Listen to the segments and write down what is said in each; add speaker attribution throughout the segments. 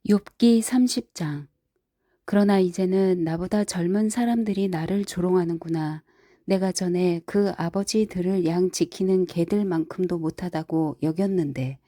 Speaker 1: 욥기 30장. 그러나 이제는 나보다 젊은 사람들이 나를 조롱하는구나. 내가 전에 그 아버지들을 양 지키는 개들만큼도 못하다고 여겼는데,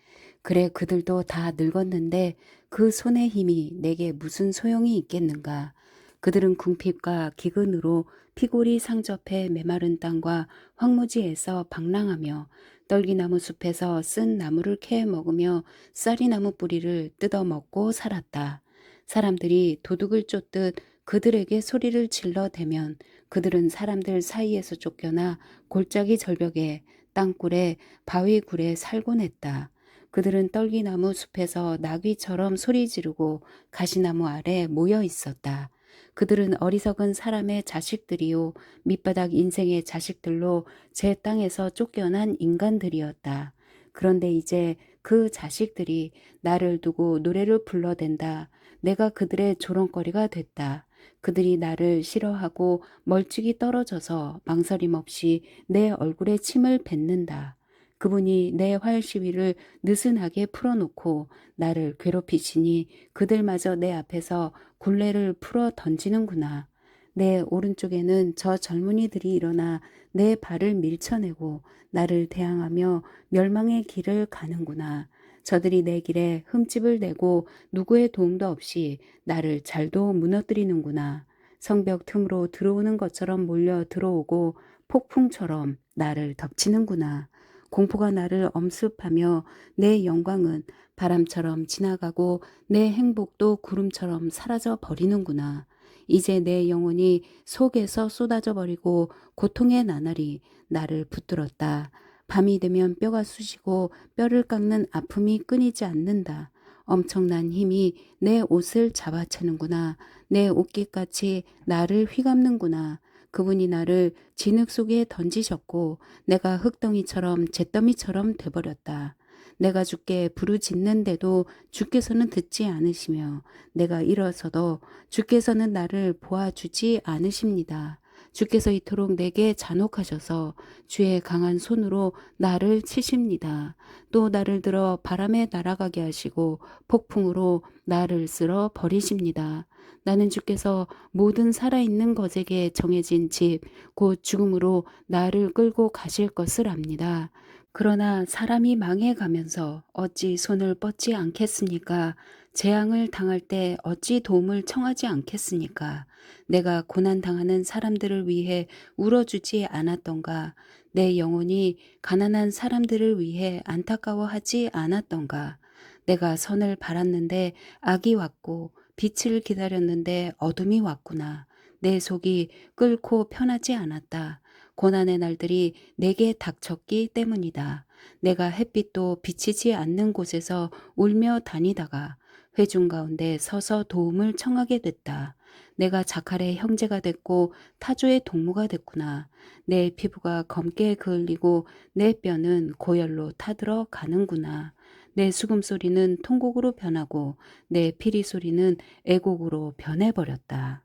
Speaker 1: 그래 그들도 다 늙었는데 그 손의 힘이 내게 무슨 소용이 있겠는가. 그들은 궁핍과 기근으로 피골이 상접해 메마른 땅과 황무지에서 방랑하며 떨기나무 숲에서 쓴 나무를 캐 먹으며 쌀이나무 뿌리를 뜯어 먹고 살았다. 사람들이 도둑을 쫓듯 그들에게 소리를 질러대면 그들은 사람들 사이에서 쫓겨나 골짜기 절벽에 땅굴에 바위굴에 살곤 했다. 그들은 떨기나무 숲에서 나귀처럼 소리 지르고 가시나무 아래 모여 있었다. 그들은 어리석은 사람의 자식들이요 밑바닥 인생의 자식들로 제 땅에서 쫓겨난 인간들이었다. 그런데 이제 그 자식들이 나를 두고 노래를 불러댄다. 내가 그들의 조롱거리가 됐다. 그들이 나를 싫어하고 멀찍이 떨어져서 망설임 없이 내 얼굴에 침을 뱉는다. 그분이 내 활시위를 느슨하게 풀어놓고 나를 괴롭히시니 그들마저 내 앞에서 굴레를 풀어 던지는구나. 내 오른쪽에는 저 젊은이들이 일어나 내 발을 밀쳐내고 나를 대항하며 멸망의 길을 가는구나. 저들이 내 길에 흠집을 내고 누구의 도움도 없이 나를 잘도 무너뜨리는구나. 성벽 틈으로 들어오는 것처럼 몰려 들어오고 폭풍처럼 나를 덮치는구나. 공포가 나를 엄습하며 내 영광은 바람처럼 지나가고 내 행복도 구름처럼 사라져 버리는구나. 이제 내 영혼이 속에서 쏟아져 버리고 고통의 나날이 나를 붙들었다. 밤이 되면 뼈가 쑤시고 뼈를 깎는 아픔이 끊이지 않는다. 엄청난 힘이 내 옷을 잡아채는구나. 내 옷깃같이 나를 휘감는구나. 그분이 나를 진흙 속에 던지셨고 내가 흙덩이처럼 잿더미처럼 돼버렸다. 내가 주께 부르짖는데도 주께서는 듣지 않으시며 내가 일어서도 주께서는 나를 보아주지 않으십니다. 주께서 이토록 내게 잔혹하셔서 주의 강한 손으로 나를 치십니다. 또 나를 들어 바람에 날아가게 하시고 폭풍으로 나를 쓸어 버리십니다. 나는 주께서 모든 살아있는 것에게 정해진 집, 곧 죽음으로 나를 끌고 가실 것을 압니다. 그러나 사람이 망해가면서 어찌 손을 뻗지 않겠습니까? 재앙을 당할 때 어찌 도움을 청하지 않겠습니까? 내가 고난당하는 사람들을 위해 울어주지 않았던가? 내 영혼이 가난한 사람들을 위해 안타까워하지 않았던가? 내가 선을 바랐는데 악이 왔고 빛을 기다렸는데 어둠이 왔구나. 내 속이 끓고 편하지 않았다. 고난의 날들이 내게 닥쳤기 때문이다. 내가 햇빛도 비치지 않는 곳에서 울며 다니다가 회중 가운데 서서 도움을 청하게 됐다. 내가 자칼의 형제가 됐고 타조의 동무가 됐구나. 내 피부가 검게 그을리고 내 뼈는 고열로 타들어 가는구나. 내 수금소리는 통곡으로 변하고 내 피리 소리는 애곡으로 변해버렸다.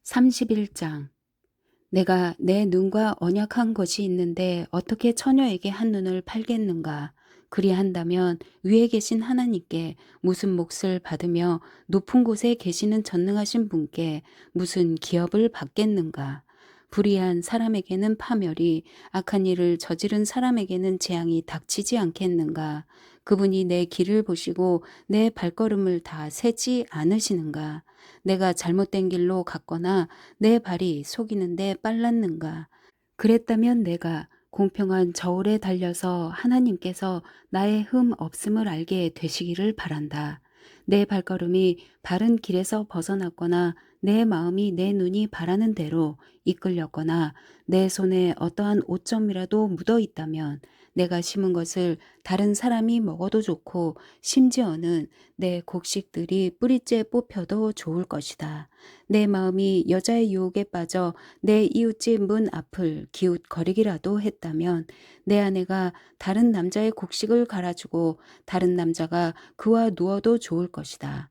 Speaker 1: 31장. 내가 내 눈과 언약한 것이 있는데 어떻게 처녀에게 한 눈을 팔겠는가? 그리한다면 위에 계신 하나님께 무슨 몫을 받으며 높은 곳에 계시는 전능하신 분께 무슨 기업을 받겠는가? 불의한 사람에게는 파멸이, 악한 일을 저지른 사람에게는 재앙이 닥치지 않겠는가? 그분이 내 길을 보시고 내 발걸음을 다 세지 않으시는가? 내가 잘못된 길로 갔거나 내 발이 속이는데 빨랐는가? 그랬다면 내가 공평한 저울에 달려서 하나님께서 나의 흠 없음을 알게 되시기를 바란다. 내 발걸음이 바른 길에서 벗어났거나 내 마음이 내 눈이 바라는 대로 이끌렸거나 내 손에 어떠한 오점이라도 묻어 있다면 내가 심은 것을 다른 사람이 먹어도 좋고 심지어는 내 곡식들이 뿌리째 뽑혀도 좋을 것이다. 내 마음이 여자의 유혹에 빠져 내 이웃집 문 앞을 기웃거리기라도 했다면 내 아내가 다른 남자의 곡식을 갈아주고 다른 남자가 그와 누워도 좋을 것이다.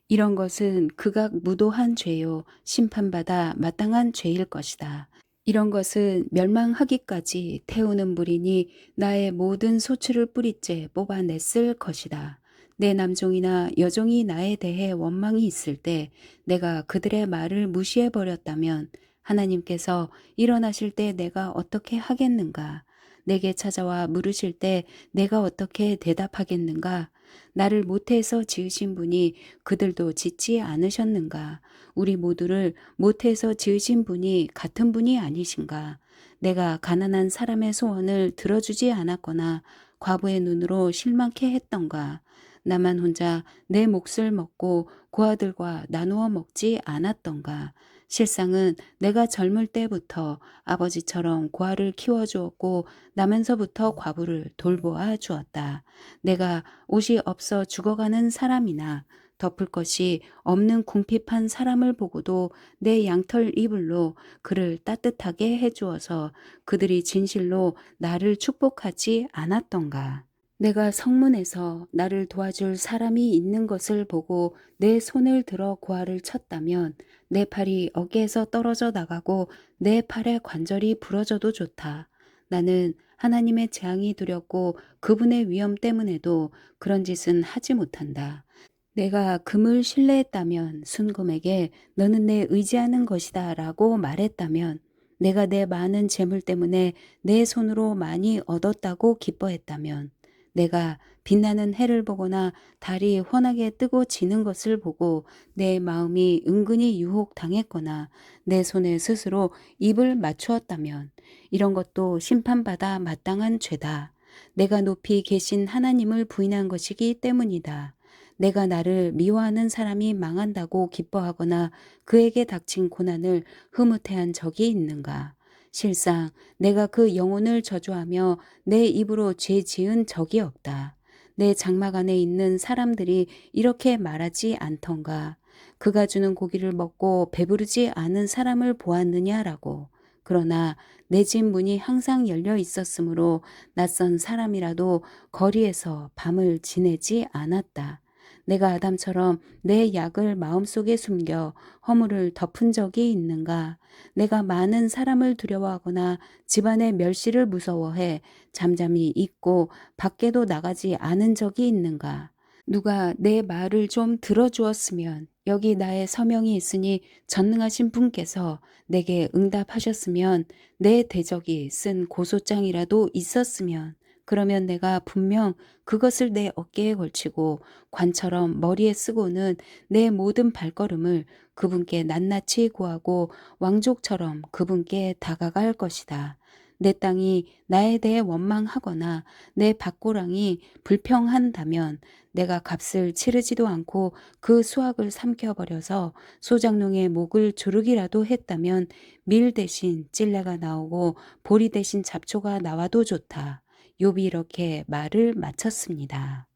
Speaker 1: 이런 것은 극악 무도한 죄요 심판받아 마땅한 죄일 것이다. 이런 것은 멸망하기까지 태우는 불이니 나의 모든 소출을 뿌리째 뽑아냈을 것이다. 내 남종이나 여종이 나에 대해 원망이 있을 때 내가 그들의 말을 무시해 버렸다면 하나님께서 일어나실 때 내가 어떻게 하겠는가? 내게 찾아와 물으실 때 내가 어떻게 대답하겠는가? 나를 모태에서 지으신 분이 그들도 짓지 않으셨는가? 우리 모두를 모태에서 지으신 분이 같은 분이 아니신가? 내가 가난한 사람의 소원을 들어주지 않았거나 과부의 눈으로 실망케 했던가? 나만 혼자 내 몫을 먹고 고아들과 나누어 먹지 않았던가. 실상은 내가 젊을 때부터 아버지처럼 고아를 키워주었고 나면서부터 과부를 돌보아 주었다. 내가 옷이 없어 죽어가는 사람이나 덮을 것이 없는 궁핍한 사람을 보고도 내 양털 이불로 그를 따뜻하게 해주어서 그들이 진실로 나를 축복하지 않았던가. 내가 성문에서 나를 도와줄 사람이 있는 것을 보고 내 손을 들어 고아를 쳤다면 내 팔이 어깨에서 떨어져 나가고 내 팔의 관절이 부러져도 좋다. 나는 하나님의 재앙이 두렵고 그분의 위엄 때문에도 그런 짓은 하지 못한다. 내가 금을 신뢰했다면 순금에게 너는 내 의지하는 것이다 라고 말했다면 내가 내 많은 재물 때문에 내 손으로 많이 얻었다고 기뻐했다면 내가 빛나는 해를 보거나 달이 환하게 뜨고 지는 것을 보고 내 마음이 은근히 유혹당했거나 내 손에 스스로 입을 맞추었다면 이런 것도 심판받아 마땅한 죄다. 내가 높이 계신 하나님을 부인한 것이기 때문이다. 내가 나를 미워하는 사람이 망한다고 기뻐하거나 그에게 닥친 고난을 흐뭇해한 적이 있는가? 실상 내가 그 영혼을 저주하며 내 입으로 죄 지은 적이 없다. 내 장막 안에 있는 사람들이 이렇게 말하지 않던가. 그가 주는 고기를 먹고 배부르지 않은 사람을 보았느냐라고. 그러나 내 집 문이 항상 열려 있었으므로 낯선 사람이라도 거리에서 밤을 지내지 않았다. 내가 아담처럼 내 약을 마음속에 숨겨 허물을 덮은 적이 있는가? 내가 많은 사람을 두려워하거나 집안의 멸시를 무서워해 잠잠히 있고 밖에도 나가지 않은 적이 있는가? 누가 내 말을 좀 들어주었으면 여기 나의 서명이 있으니 전능하신 분께서 내게 응답하셨으면 내 대적이 쓴 고소장이라도 있었으면 그러면 내가 분명 그것을 내 어깨에 걸치고 관처럼 머리에 쓰고는 내 모든 발걸음을 그분께 낱낱이 구하고 왕족처럼 그분께 다가갈 것이다. 내 땅이 나에 대해 원망하거나 내 밭고랑이 불평한다면 내가 값을 치르지도 않고 그 수확을 삼켜버려서 소작농의 목을 조르기라도 했다면 밀 대신 찔레가 나오고 보리 대신 잡초가 나와도 좋다. 욥이 이렇게 말을 마쳤습니다.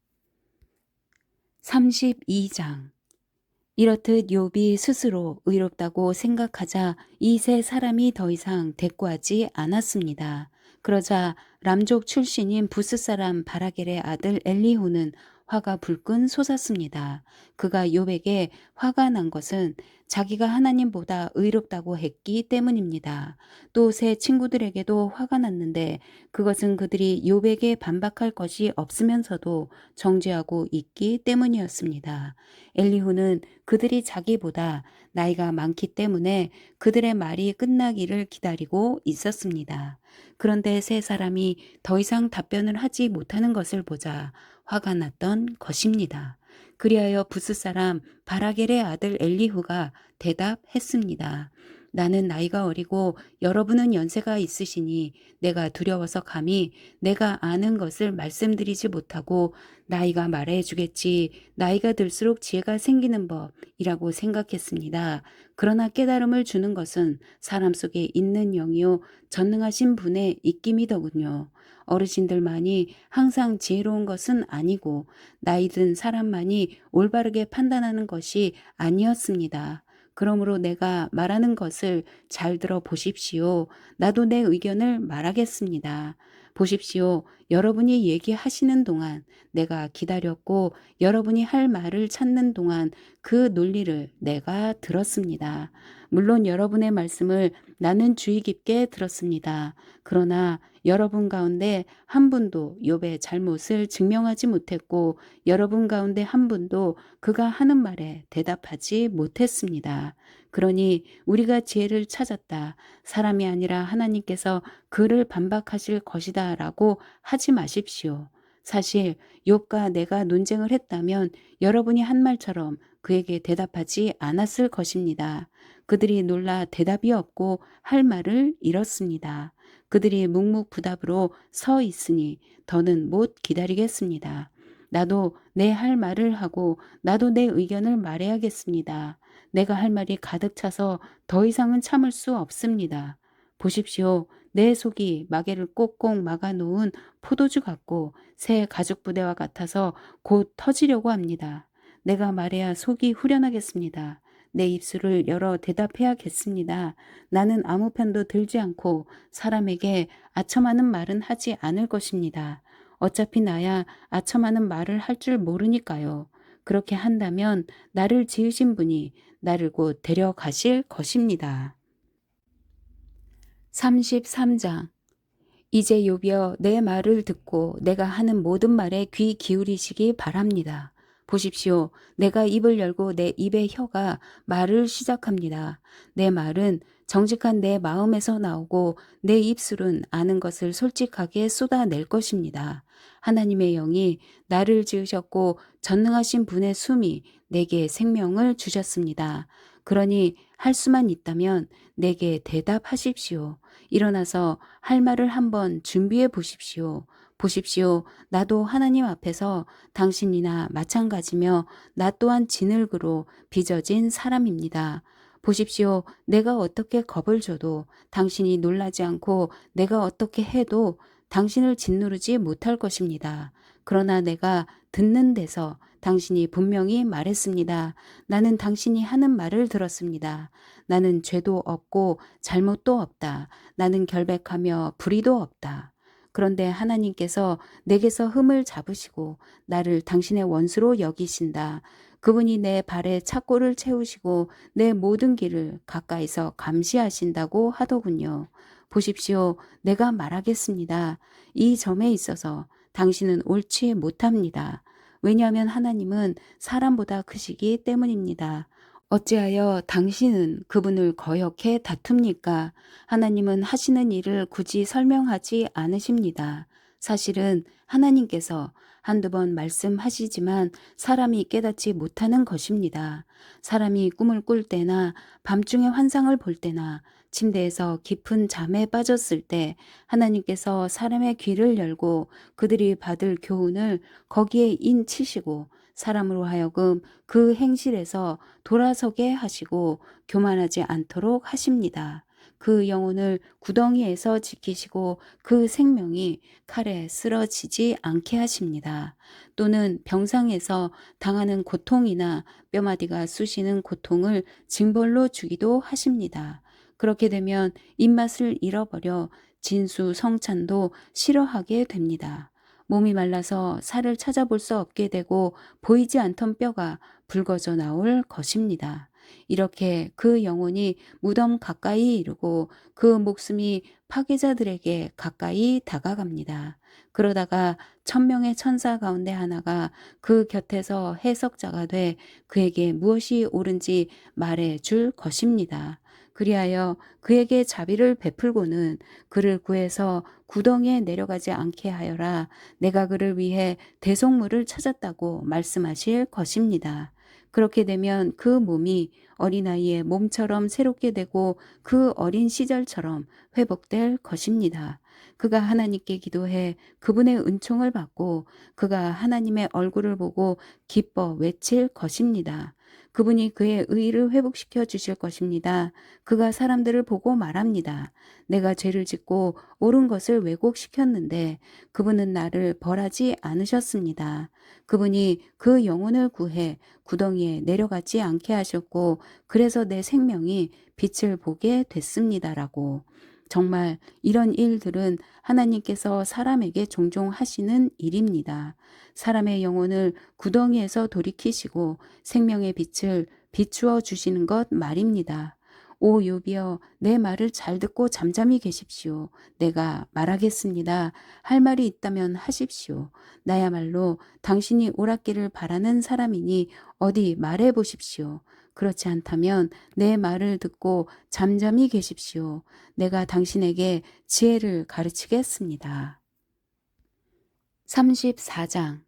Speaker 1: 32장. 이렇듯 욥이 스스로 의롭다고 생각하자 이 세 사람이 더 이상 대꾸하지 않았습니다. 그러자 람족 출신인 부스 사람 바라겔의 아들 엘리후는 화가 불끈 솟았습니다. 그가 욥에게 화가 난 것은 자기가 하나님보다 의롭다고 했기 때문입니다. 또 세 친구들에게도 화가 났는데 그것은 그들이 욥에게 반박할 것이 없으면서도 정죄하고 있기 때문이었습니다. 엘리후는 그들이 자기보다 나이가 많기 때문에 그들의 말이 끝나기를 기다리고 있었습니다. 그런데 세 사람이 더 이상 답변을 하지 못하는 것을 보자 화가 났던 것입니다. 그리하여 부스 사람 바라겔의 아들 엘리후가 대답했습니다. 나는 나이가 어리고 여러분은 연세가 있으시니 내가 두려워서 감히 내가 아는 것을 말씀드리지 못하고 나이가 말해주겠지 나이가 들수록 지혜가 생기는 법이라고 생각했습니다. 그러나 깨달음을 주는 것은 사람 속에 있는 영이요 전능하신 분의 입김이더군요. 어르신들만이 항상 지혜로운 것은 아니고 나이 든 사람만이 올바르게 판단하는 것이 아니었습니다. 그러므로 내가 말하는 것을 잘 들어 보십시오. 나도 내 의견을 말하겠습니다. 보십시오. 여러분이 얘기하시는 동안 내가 기다렸고 여러분이 할 말을 찾는 동안 그 논리를 내가 들었습니다. 물론 여러분의 말씀을 나는 주의 깊게 들었습니다. 그러나 여러분 가운데 한 분도 욥의 잘못을 증명하지 못했고 여러분 가운데 한 분도 그가 하는 말에 대답하지 못했습니다. 그러니 우리가 지혜를 찾았다. 사람이 아니라 하나님께서 그를 반박하실 것이다 라고 하지 마십시오. 사실 욥과 내가 논쟁을 했다면 여러분이 한 말처럼 그에게 대답하지 않았을 것입니다. 그들이 놀라 대답이 없고 할 말을 잃었습니다. 그들이 묵묵부답으로 서 있으니 더는 못 기다리겠습니다. 나도 내 할 말을 하고 나도 내 의견을 말해야겠습니다. 내가 할 말이 가득 차서 더 이상은 참을 수 없습니다. 보십시오. 내 속이 마개를 꼭꼭 막아놓은 포도주 같고 새 가죽 부대와 같아서 곧 터지려고 합니다. 내가 말해야 속이 후련하겠습니다. 내 입술을 열어 대답해야겠습니다. 나는 아무 편도 들지 않고 사람에게 아첨하는 말은 하지 않을 것입니다. 어차피 나야 아첨하는 말을 할 줄 모르니까요. 그렇게 한다면 나를 지으신 분이 나를 곧 데려가실 것입니다. 33장. 이제 욥이여 내 말을 듣고 내가 하는 모든 말에 귀 기울이시기 바랍니다. 보십시오. 내가 입을 열고 내 입의 혀가 말을 시작합니다. 내 말은 정직한 내 마음에서 나오고 내 입술은 아는 것을 솔직하게 쏟아낼 것입니다. 하나님의 영이 나를 지으셨고 전능하신 분의 숨이 내게 생명을 주셨습니다. 그러니 할 수만 있다면 내게 대답하십시오. 일어나서 할 말을 한번 준비해 보십시오. 보십시오. 나도 하나님 앞에서 당신이나 마찬가지며 나 또한 진흙으로 빚어진 사람입니다. 보십시오. 내가 어떻게 겁을 줘도 당신이 놀라지 않고 내가 어떻게 해도 당신을 짓누르지 못할 것입니다. 그러나 내가 듣는 데서 당신이 분명히 말했습니다. 나는 당신이 하는 말을 들었습니다. 나는 죄도 없고 잘못도 없다. 나는 결백하며 불의도 없다. 그런데 하나님께서 내게서 흠을 잡으시고 나를 당신의 원수로 여기신다. 그분이 내 발에 착고를 채우시고 내 모든 길을 가까이서 감시하신다고 하더군요. 보십시오. 내가 말하겠습니다. 이 점에 있어서 당신은 옳지 못합니다. 왜냐하면 하나님은 사람보다 크시기 때문입니다. 어찌하여 당신은 그분을 거역해 다툽니까? 하나님은 하시는 일을 굳이 설명하지 않으십니다. 사실은 하나님께서 한두 번 말씀하시지만 사람이 깨닫지 못하는 것입니다. 사람이 꿈을 꿀 때나 밤중에 환상을 볼 때나 침대에서 깊은 잠에 빠졌을 때 하나님께서 사람의 귀를 열고 그들이 받을 교훈을 거기에 인치시고 사람으로 하여금 그 행실에서 돌아서게 하시고 교만하지 않도록 하십니다. 그 영혼을 구덩이에서 지키시고 그 생명이 칼에 쓰러지지 않게 하십니다. 또는 병상에서 당하는 고통이나 뼈마디가 쑤시는 고통을 징벌로 주기도 하십니다. 그렇게 되면 입맛을 잃어버려 진수성찬도 싫어하게 됩니다. 몸이 말라서 살을 찾아볼 수 없게 되고 보이지 않던 뼈가 붉어져 나올 것입니다. 이렇게 그 영혼이 무덤 가까이 이르고 그 목숨이 파괴자들에게 가까이 다가갑니다. 그러다가 1000명의 천사 가운데 하나가 그 곁에서 해석자가 돼 그에게 무엇이 옳은지 말해 줄 것입니다. 그리하여 그에게 자비를 베풀고는 그를 구해서 구덩이에 내려가지 않게 하여라. 내가 그를 위해 대속물을 찾았다고 말씀하실 것입니다. 그렇게 되면 그 몸이 어린아이의 몸처럼 새롭게 되고 그 어린 시절처럼 회복될 것입니다. 그가 하나님께 기도해 그분의 은총을 받고 그가 하나님의 얼굴을 보고 기뻐 외칠 것입니다. 그분이 그의 의를 회복시켜 주실 것입니다. 그가 사람들을 보고 말합니다. 내가 죄를 짓고 옳은 것을 왜곡시켰는데 그분은 나를 벌하지 않으셨습니다. 그분이 그 영혼을 구해 구덩이에 내려가지 않게 하셨고 그래서 내 생명이 빛을 보게 됐습니다라고. 정말 이런 일들은 하나님께서 사람에게 종종 하시는 일입니다. 사람의 영혼을 구덩이에서 돌이키시고 생명의 빛을 비추어 주시는 것 말입니다. 오 욥이여 내 말을 잘 듣고 잠잠히 계십시오. 내가 말하겠습니다. 할 말이 있다면 하십시오. 나야말로 당신이 옳았기를 바라는 사람이니 어디 말해 보십시오. 그렇지 않다면 내 말을 듣고 잠잠히 계십시오. 내가 당신에게 지혜를 가르치겠습니다. 34장.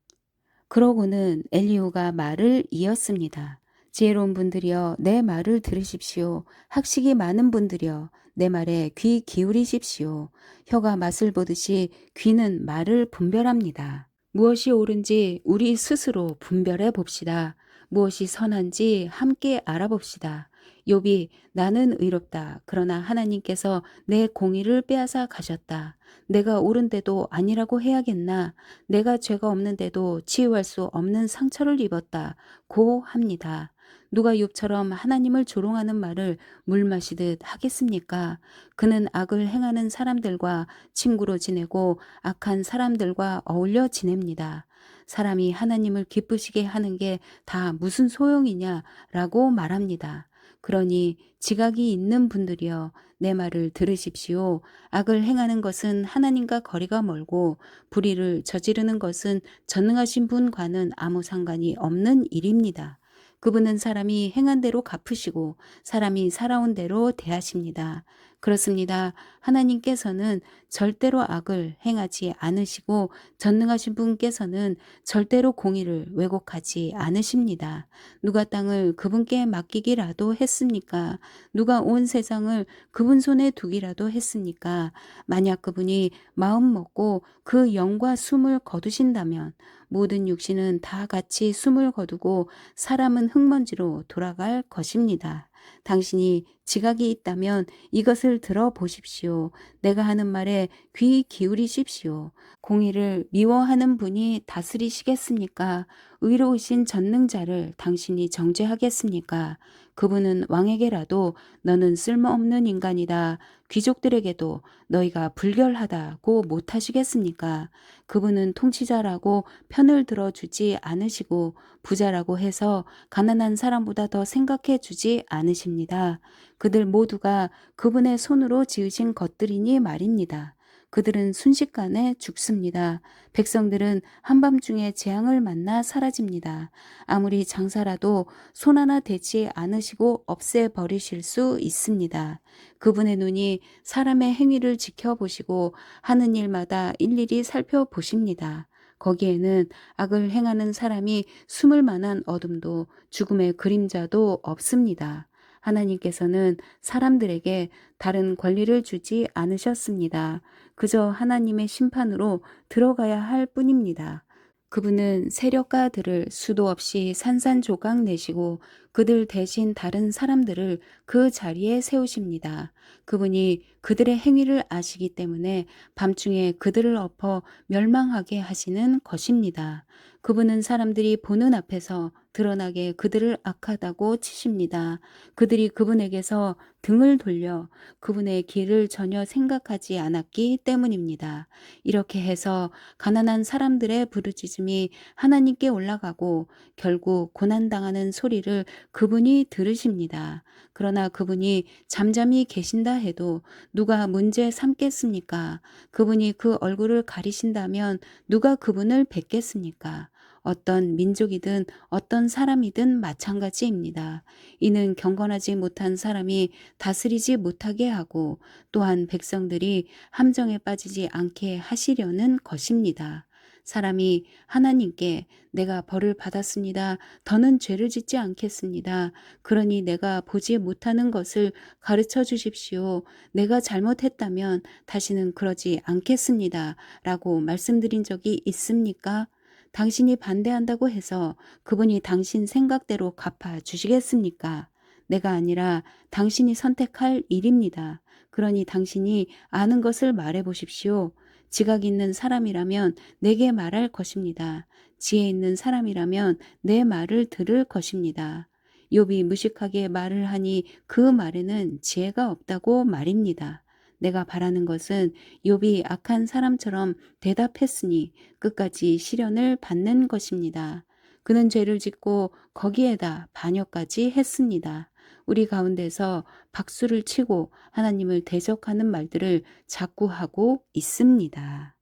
Speaker 1: 그러고는 엘리후가 말을 이었습니다. 지혜로운 분들이여 내 말을 들으십시오. 학식이 많은 분들이여 내 말에 귀 기울이십시오. 혀가 맛을 보듯이 귀는 말을 분별합니다. 무엇이 옳은지 우리 스스로 분별해 봅시다. 무엇이 선한지 함께 알아봅시다. 욥이 나는 의롭다. 그러나 하나님께서 내 공의를 빼앗아 가셨다. 내가 옳은데도 아니라고 해야겠나? 내가 죄가 없는데도 치유할 수 없는 상처를 입었다고 합니다. 누가 욥처럼 하나님을 조롱하는 말을 물 마시듯 하겠습니까? 그는 악을 행하는 사람들과 친구로 지내고 악한 사람들과 어울려 지냅니다. 사람이 하나님을 기쁘시게 하는 게 다 무슨 소용이냐라고 말합니다. 그러니 지각이 있는 분들이여 내 말을 들으십시오. 악을 행하는 것은 하나님과 거리가 멀고 불의를 저지르는 것은 전능하신 분과는 아무 상관이 없는 일입니다. 그분은 사람이 행한 대로 갚으시고 사람이 살아온 대로 대하십니다. 그렇습니다. 하나님께서는 절대로 악을 행하지 않으시고 전능하신 분께서는 절대로 공의를 왜곡하지 않으십니다. 누가 땅을 그분께 맡기기라도 했습니까? 누가 온 세상을 그분 손에 두기라도 했습니까? 만약 그분이 마음 먹고 그 영과 숨을 거두신다면 모든 육신은 다 같이 숨을 거두고 사람은 흙먼지로 돌아갈 것입니다. 당신이 지각이 있다면 이것을 들어보십시오. 내가 하는 말에 귀 기울이십시오. 공의를 미워하는 분이 다스리시겠습니까? 의로우신 전능자를 당신이 정죄하겠습니까? 그분은 왕에게라도 너는 쓸모없는 인간이다. 귀족들에게도 너희가 불결하다고 못하시겠습니까? 그분은 통치자라고 편을 들어주지 않으시고 부자라고 해서 가난한 사람보다 더 생각해 주지 않으십니다. 그들 모두가 그분의 손으로 지으신 것들이니 말입니다. 그들은 순식간에 죽습니다. 백성들은 한밤중에 재앙을 만나 사라집니다. 아무리 장사라도 손 하나 대지 않으시고 없애버리실 수 있습니다. 그분의 눈이 사람의 행위를 지켜보시고 하는 일마다 일일이 살펴보십니다. 거기에는 악을 행하는 사람이 숨을 만한 어둠도 죽음의 그림자도 없습니다. 하나님께서는 사람들에게 다른 권리를 주지 않으셨습니다. 그저 하나님의 심판으로 들어가야 할 뿐입니다. 그분은 세력가들을 수도 없이 산산조각 내시고 그들 대신 다른 사람들을 그 자리에 세우십니다. 그분이 그들의 행위를 아시기 때문에 밤중에 그들을 엎어 멸망하게 하시는 것입니다. 그분은 사람들이 보는 앞에서 드러나게 그들을 악하다고 치십니다. 그들이 그분에게서 등을 돌려 그분의 길을 전혀 생각하지 않았기 때문입니다. 이렇게 해서 가난한 사람들의 부르짖음이 하나님께 올라가고 결국 고난당하는 소리를 그분이 들으십니다. 그러나 그분이 잠잠히 계신다 해도 누가 문제 삼겠습니까? 그분이 그 얼굴을 가리신다면 누가 그분을 뵙겠습니까? 어떤 민족이든 어떤 사람이든 마찬가지입니다. 이는 경건하지 못한 사람이 다스리지 못하게 하고 또한 백성들이 함정에 빠지지 않게 하시려는 것입니다. 사람이 하나님께 내가 벌을 받았습니다. 더는 죄를 짓지 않겠습니다. 그러니 내가 보지 못하는 것을 가르쳐 주십시오. 내가 잘못했다면 다시는 그러지 않겠습니다. 라고 말씀드린 적이 있습니까? 당신이 반대한다고 해서 그분이 당신 생각대로 갚아 주시겠습니까? 내가 아니라 당신이 선택할 일입니다. 그러니 당신이 아는 것을 말해 보십시오. 지각 있는 사람이라면 내게 말할 것입니다. 지혜 있는 사람이라면 내 말을 들을 것입니다. 욥이 무식하게 말을 하니 그 말에는 지혜가 없다고 말입니다. 내가 바라는 것은 욥이 악한 사람처럼 대답했으니 끝까지 시련을 받는 것입니다. 그는 죄를 짓고 거기에다 반역까지 했습니다. 우리 가운데서 박수를 치고 하나님을 대적하는 말들을 자꾸 하고 있습니다.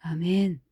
Speaker 1: 아멘.